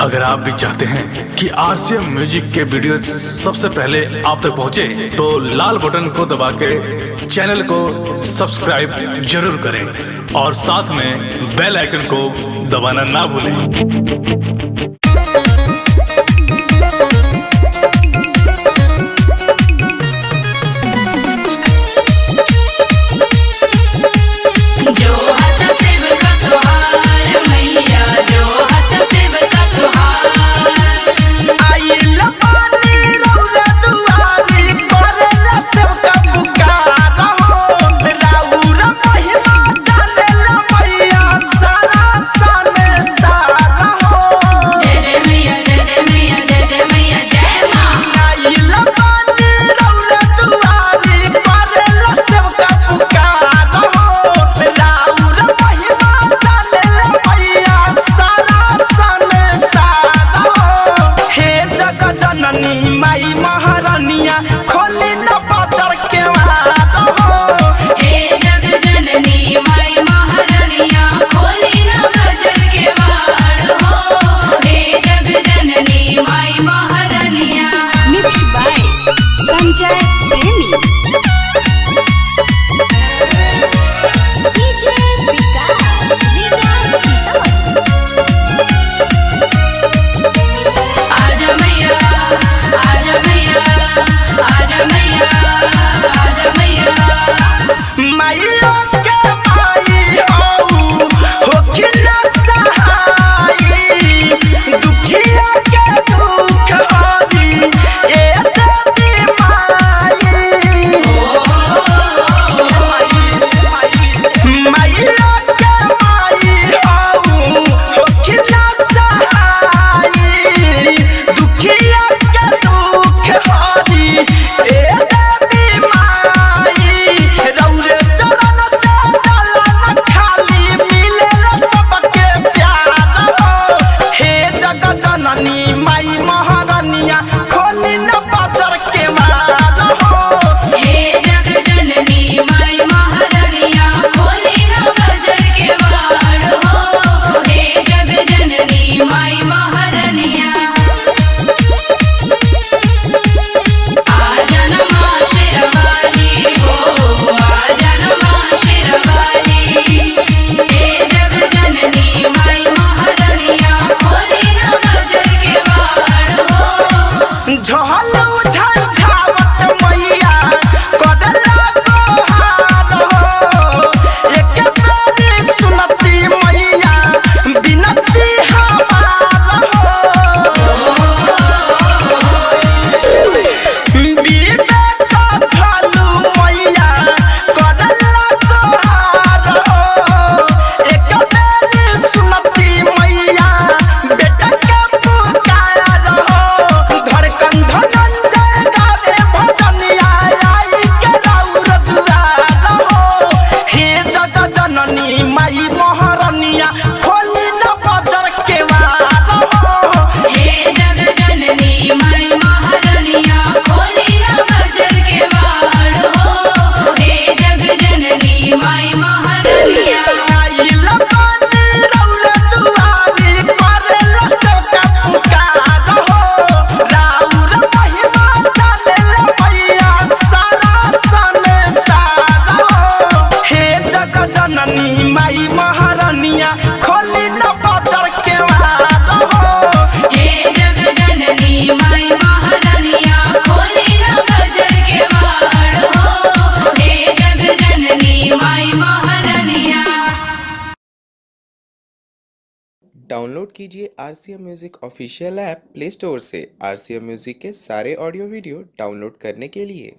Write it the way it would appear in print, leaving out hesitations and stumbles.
अगर आप भी चाहते हैं कि आरसीएम म्यूजिक के वीडियो सबसे पहले आप तक पहुंचे, तो लाल बटन को दबा के चैनल को सब्सक्राइब जरूर करें और साथ में बेल आइकन को दबाना ना भूलें। माई महारानिया खोली न पाचर के हे जग जननी माई महारानिया खोली न पाचर के हो। हे जग जननी माई महारानिया। मिक्स बाय संजय प्रेमी। डीजे विकास आजा मैया आजा मैया आजा मैया आजा मैया। माइयो के माई आऊ होखी न सहाई दुखिया के दुख हरी ए देवी माई। माइयो के माई आऊ होखी न सहाई दुखिया के दुख हरी ए देवी माई। रौरे चरण से डालन खाली मिले सबके प्यार हो। हे जग जननी माई महारानिया खोली न पाचर के मार हो। हे जग जननी माई महारानिया खोली न पाचर के हो। हे जग जननी माई महारानिया। आजा नमा शेरवाली हो आजा नमा शेरवाली। हे जग जननी माई महारानिया खोली न पाचर के हो। झहलू झंझावत मैया करला गोहार हो। एक बेरी सुनती मैया बिनती हमार हो। विवेक झलू मैया करला गोहार हो। एक बेरी सुनती मैया बेटा के पुकार हो। धड़कन धनंजय गावे भजनिया आई के राउर दुआर हो। हे जग जननी माई महारानिया खोली न पाचर के वार हो। हे जग जननी माई महारानिया खोली न पाचर के हो। हे जग जननी माई महारानिया। आइल बानी रौर दुआरी करेला सबका पुकार हो। राउर महिमा जानेला मैया सारा संसार हो। हे जग जननी माई महारानिया खोली न पाचर के वार हो। हे जग जननी माई महारानिया खोली न पाचर के हो। हे जग जननी माई महारानिया। डाउनलोड कीजिए RCM music official app play store से। आरसीएम म्यूजिक के सारे ऑडियो वीडियो डाउनलोड करने के लिए